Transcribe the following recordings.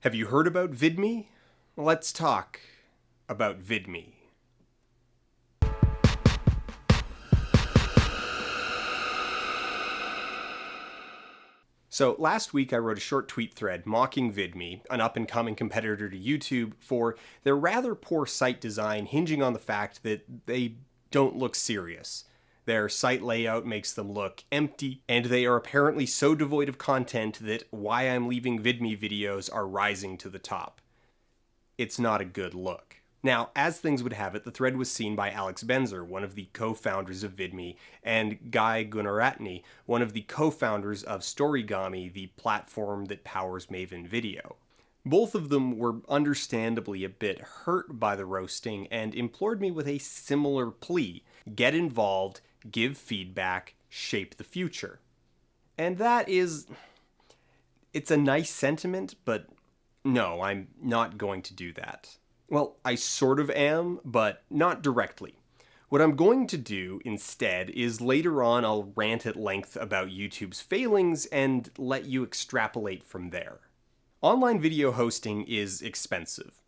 Have you heard about VidMe? Let's talk about VidMe. So last week I wrote a short tweet thread mocking VidMe, an up-and-coming competitor to YouTube, for their rather poor site design hinging on the fact that they don't look serious. Their site layout makes them look empty, and they are apparently so devoid of content that Why I'm Leaving VidMe videos are rising to the top. It's not a good look. Now, as things would have it, the thread was seen by Alex Benzer, one of the co-founders of VidMe, and Guy Gunaratney, one of the co-founders of Storygami, the platform that powers Maven Video. Both of them were understandably a bit hurt by the roasting and implored me with a similar plea: get involved, give feedback, shape the future. And it's a nice sentiment, but no, I'm not going to do that. Well, I sort of am, but not directly. What I'm going to do instead is later on I'll rant at length about YouTube's failings and let you extrapolate from there. Online video hosting is expensive.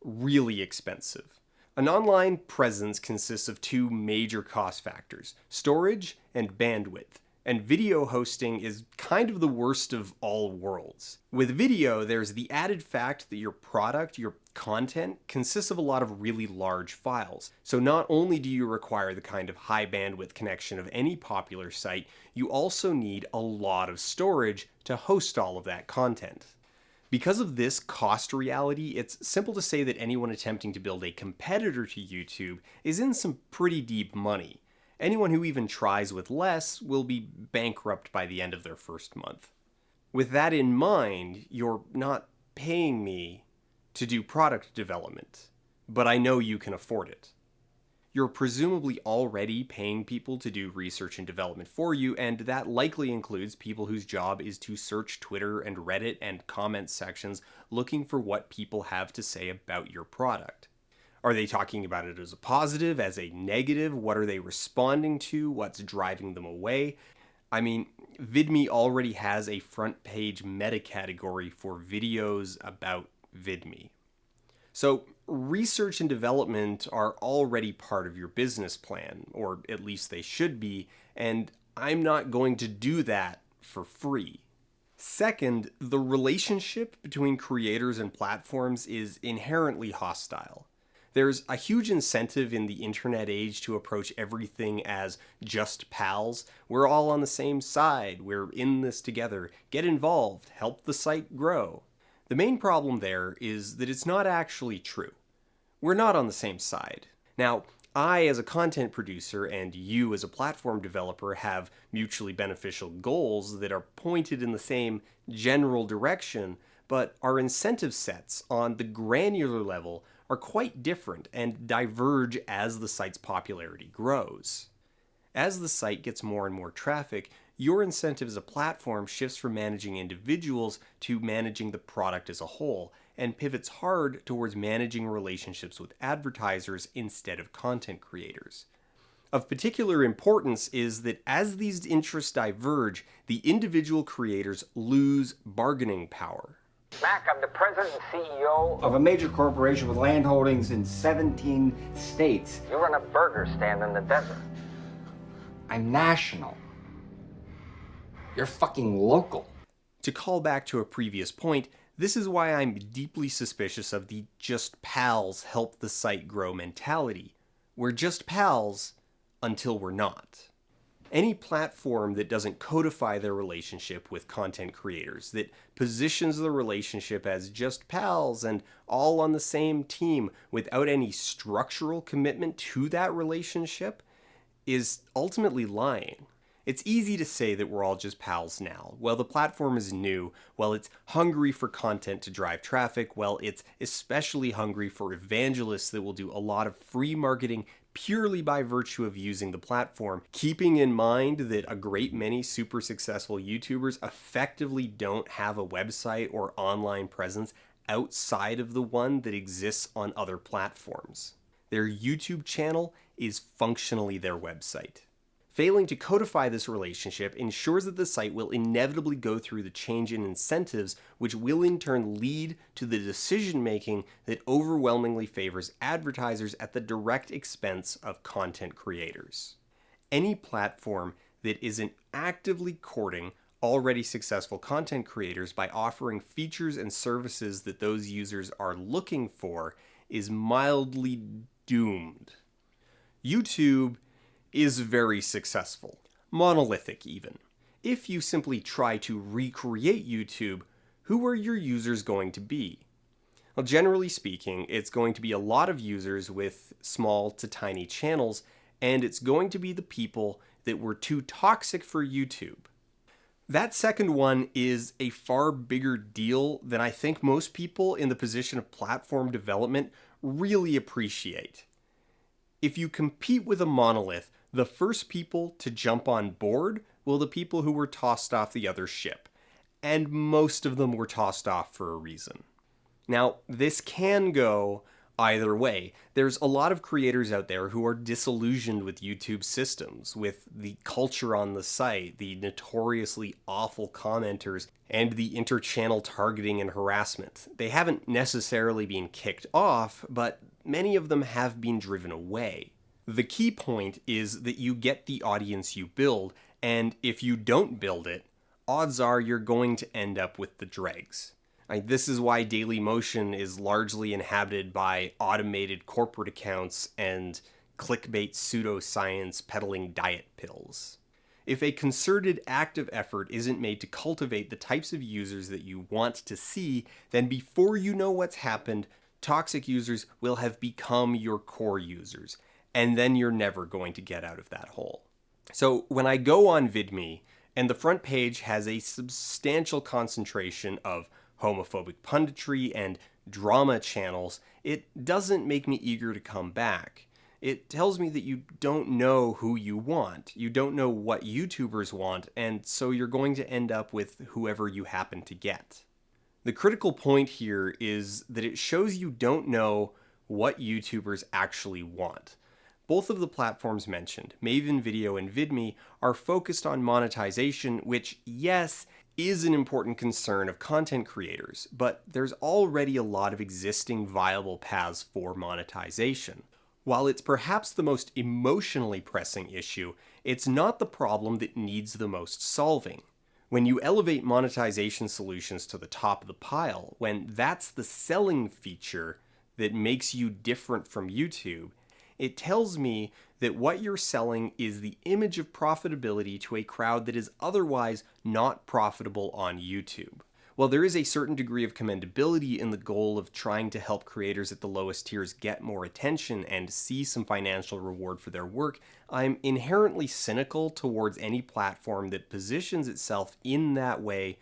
Really expensive. An online presence consists of two major cost factors: storage and bandwidth. And video hosting is kind of the worst of all worlds. With video, there's the added fact that your product, your content, consists of a lot of really large files. So not only do you require the kind of high bandwidth connection of any popular site, you also need a lot of storage to host all of that content. Because of this cost reality, it's simple to say that anyone attempting to build a competitor to YouTube is in some pretty deep money. Anyone who even tries with less will be bankrupt by the end of their first month. With that in mind, you're not paying me to do product development, but I know you can afford it. You're presumably already paying people to do research and development for you, and that likely includes people whose job is to search Twitter and Reddit and comment sections looking for what people have to say about your product. Are they talking about it as a positive, as a negative? What are they responding to? What's driving them away? I mean, VidMe already has a front page meta category for videos about VidMe. So research and development are already part of your business plan, or at least they should be, and I'm not going to do that for free. Second, the relationship between creators and platforms is inherently hostile. There's a huge incentive in the internet age to approach everything as just pals. We're all on the same side, we're in this together, get involved, help the site grow. The main problem there is that it's not actually true. We're not on the same side. Now, I as a content producer and you as a platform developer have mutually beneficial goals that are pointed in the same general direction, but our incentive sets on the granular level are quite different and diverge as the site's popularity grows. As the site gets more and more traffic, your incentive as a platform shifts from managing individuals to managing the product as a whole, and pivots hard towards managing relationships with advertisers instead of content creators. Of particular importance is that as these interests diverge, the individual creators lose bargaining power. Mac, I'm the president and CEO of a major corporation with land holdings in 17 states. You run a burger stand in the desert. I'm national. You're fucking local. To call back to a previous point, this is why I'm deeply suspicious of the just pals help the site grow mentality. We're just pals until we're not. Any platform that doesn't codify their relationship with content creators, that positions the relationship as just pals and all on the same team without any structural commitment to that relationship, is ultimately lying. It's easy to say that we're all just pals now. Well, the platform is new. Well, it's hungry for content to drive traffic. Well, it's especially hungry for evangelists that will do a lot of free marketing purely by virtue of using the platform, keeping in mind that a great many super successful YouTubers effectively don't have a website or online presence outside of the one that exists on other platforms. Their YouTube channel is functionally their website. Failing to codify this relationship ensures that the site will inevitably go through the change in incentives, which will in turn lead to the decision-making that overwhelmingly favors advertisers at the direct expense of content creators. Any platform that isn't actively courting already successful content creators by offering features and services that those users are looking for is mildly doomed. YouTube is very successful, monolithic even. If you simply try to recreate YouTube, who are your users going to be? Well, generally speaking, it's going to be a lot of users with small to tiny channels, and it's going to be the people that were too toxic for YouTube. That second one is a far bigger deal than I think most people in the position of platform development really appreciate. If you compete with a monolith, the first people to jump on board will the people who were tossed off the other ship, and most of them were tossed off for a reason. Now, this can go either way. There's a lot of creators out there who are disillusioned with YouTube systems, with the culture on the site, the notoriously awful commenters, and the inter-channel targeting and harassment. They haven't necessarily been kicked off, but many of them have been driven away. The key point is that you get the audience you build, and if you don't build it, odds are you're going to end up with the dregs. This is why Dailymotion is largely inhabited by automated corporate accounts and clickbait pseudoscience peddling diet pills. If a concerted active effort isn't made to cultivate the types of users that you want to see, then before you know what's happened, toxic users will have become your core users, and then you're never going to get out of that hole. So when I go on VidMe, and the front page has a substantial concentration of homophobic punditry and drama channels, it doesn't make me eager to come back. It tells me that you don't know who you want, you don't know what YouTubers want, and so you're going to end up with whoever you happen to get. The critical point here is that it shows you don't know what YouTubers actually want. Both of the platforms mentioned, Maven Video and VidMe, are focused on monetization, which, yes, is an important concern of content creators, but there's already a lot of existing viable paths for monetization. While it's perhaps the most emotionally pressing issue, it's not the problem that needs the most solving. When you elevate monetization solutions to the top of the pile, when that's the selling feature that makes you different from YouTube, it tells me that what you're selling is the image of profitability to a crowd that is otherwise not profitable on YouTube. While there is a certain degree of commendability in the goal of trying to help creators at the lowest tiers get more attention and see some financial reward for their work, I'm inherently cynical towards any platform that positions itself in that way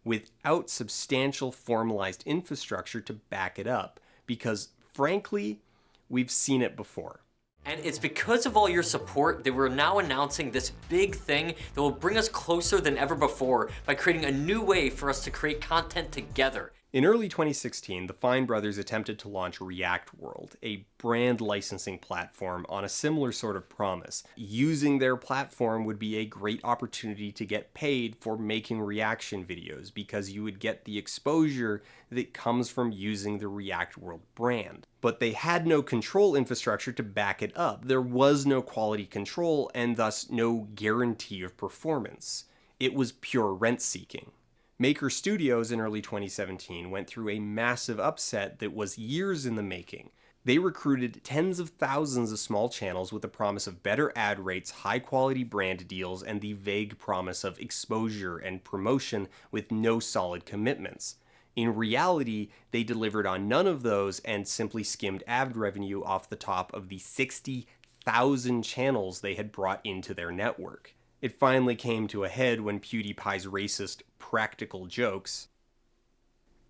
without substantial formalized infrastructure to back it up, because frankly, we've seen it before. And it's because of all your support that we're now announcing this big thing that will bring us closer than ever before by creating a new way for us to create content together. In early 2016, the Fine brothers attempted to launch React World, a brand licensing platform on a similar sort of promise. Using their platform would be a great opportunity to get paid for making reaction videos because you would get the exposure that comes from using the React World brand. But they had no control infrastructure to back it up. There was no quality control and thus no guarantee of performance. It was pure rent-seeking. Maker Studios in early 2017 went through a massive upset that was years in the making. They recruited tens of thousands of small channels with the promise of better ad rates, high-quality brand deals, and the vague promise of exposure and promotion with no solid commitments. In reality, they delivered on none of those and simply skimmed ad revenue off the top of the 60,000 channels they had brought into their network. It finally came to a head when PewDiePie's racist practical jokes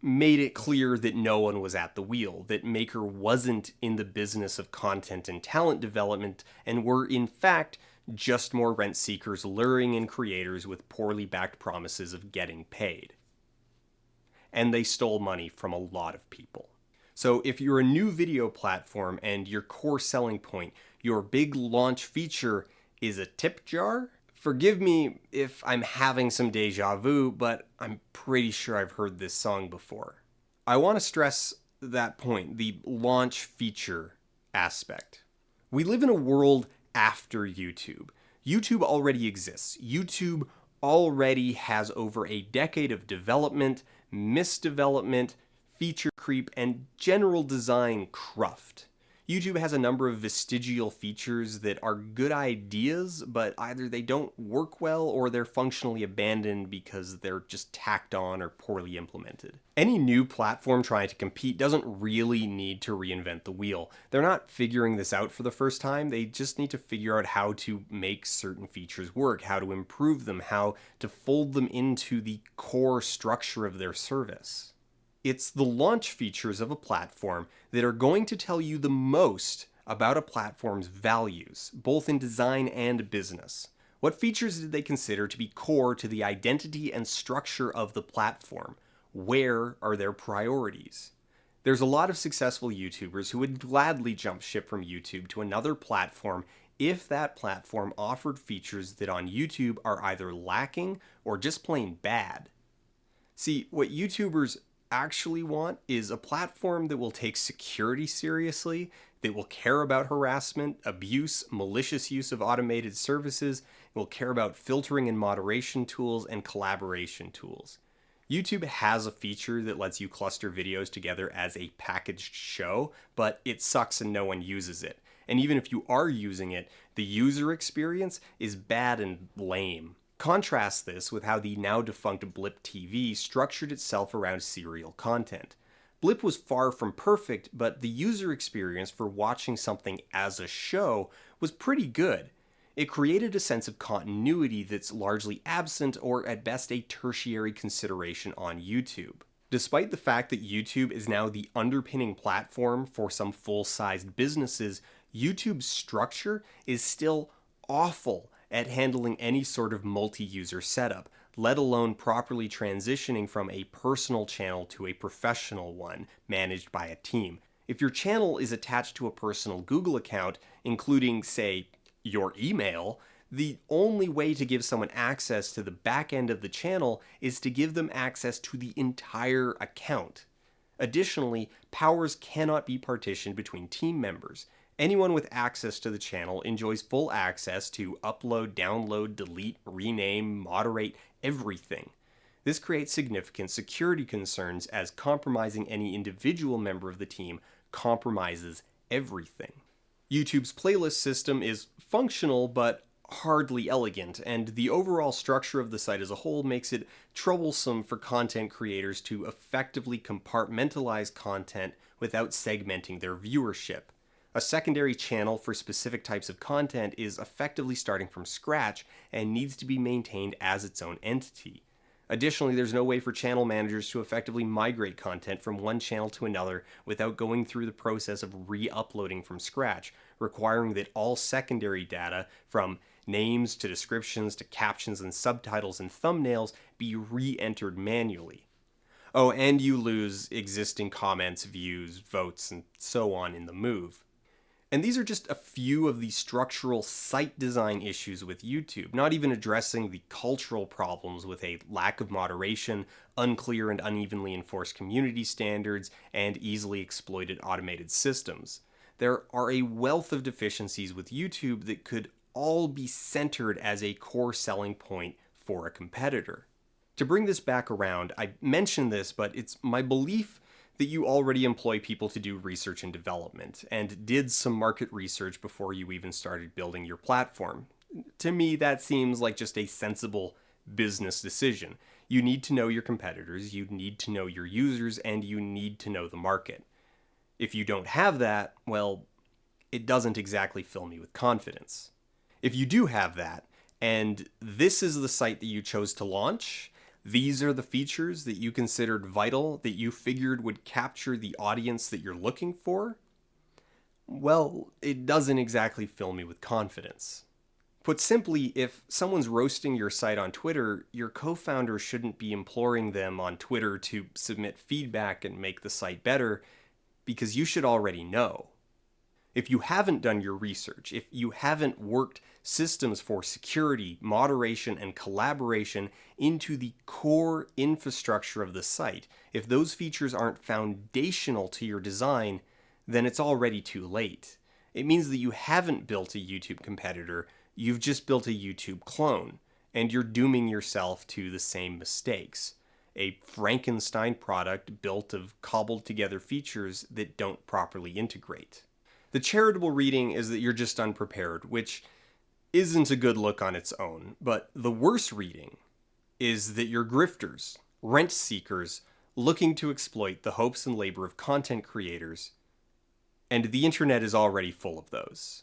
made it clear that no one was at the wheel, that Maker wasn't in the business of content and talent development, and were in fact just more rent seekers luring in creators with poorly backed promises of getting paid. And they stole money from a lot of people. So if you're a new video platform and your core selling point, your big launch feature is a tip jar. Forgive me if I'm having some deja vu, but I'm pretty sure I've heard this song before. I want to stress that point, the launch feature aspect. We live in a world after YouTube. YouTube already exists. YouTube already has over a decade of development, misdevelopment, feature creep, and general design cruft. YouTube has a number of vestigial features that are good ideas, but either they don't work well or they're functionally abandoned because they're just tacked on or poorly implemented. Any new platform trying to compete doesn't really need to reinvent the wheel. They're not figuring this out for the first time, they just need to figure out how to make certain features work, how to improve them, how to fold them into the core structure of their service. It's the launch features of a platform that are going to tell you the most about a platform's values, both in design and business. What features did they consider to be core to the identity and structure of the platform? Where are their priorities? There's a lot of successful YouTubers who would gladly jump ship from YouTube to another platform if that platform offered features that on YouTube are either lacking or just plain bad. See, what YouTubers actually want is a platform that will take security seriously, that will care about harassment, abuse, malicious use of automated services, will care about filtering and moderation tools and collaboration tools. YouTube has a feature that lets you cluster videos together as a packaged show, but it sucks and no one uses it. And even if you are using it, the user experience is bad and lame. Contrast this with how the now defunct Blip TV structured itself around serial content. Blip was far from perfect, but the user experience for watching something as a show was pretty good. It created a sense of continuity that's largely absent or at best a tertiary consideration on YouTube. Despite the fact that YouTube is now the underpinning platform for some full-sized businesses, YouTube's structure is still awful at handling any sort of multi-user setup, let alone properly transitioning from a personal channel to a professional one managed by a team. If your channel is attached to a personal Google account, including, say, your email, the only way to give someone access to the back end of the channel is to give them access to the entire account. Additionally, powers cannot be partitioned between team members. Anyone with access to the channel enjoys full access to upload, download, delete, rename, moderate, everything. This creates significant security concerns as compromising any individual member of the team compromises everything. YouTube's playlist system is functional but hardly elegant, and the overall structure of the site as a whole makes it troublesome for content creators to effectively compartmentalize content without segmenting their viewership. A secondary channel for specific types of content is effectively starting from scratch and needs to be maintained as its own entity. Additionally, there's no way for channel managers to effectively migrate content from one channel to another without going through the process of re-uploading from scratch, requiring that all secondary data, from names to descriptions to captions and subtitles and thumbnails, be re-entered manually. Oh, and you lose existing comments, views, votes, and so on in the move. And these are just a few of the structural site design issues with YouTube, not even addressing the cultural problems with a lack of moderation, unclear and unevenly enforced community standards, and easily exploited automated systems. There are a wealth of deficiencies with YouTube that could all be centered as a core selling point for a competitor. To bring this back around, I mentioned this, but it's my belief that you already employ people to do research and development, and did some market research before you even started building your platform. To me, that seems like just a sensible business decision. You need to know your competitors, you need to know your users, and you need to know the market. If you don't have that, well, it doesn't exactly fill me with confidence. If you do have that, and this is the site that you chose to launch, these are the features that you considered vital, that you figured would capture the audience that you're looking for, well, it doesn't exactly fill me with confidence. Put simply, if someone's roasting your site on Twitter, your co-founder shouldn't be imploring them on Twitter to submit feedback and make the site better, because you should already know. If you haven't done your research, if you haven't worked systems for security, moderation, and collaboration into the core infrastructure of the site, if those features aren't foundational to your design, then it's already too late. It means that you haven't built a YouTube competitor, you've just built a YouTube clone, and you're dooming yourself to the same mistakes. A Frankenstein product built of cobbled together features that don't properly integrate. The charitable reading is that you're just unprepared, which isn't a good look on its own, but the worse reading is that you're grifters, rent seekers, looking to exploit the hopes and labor of content creators, and the internet is already full of those.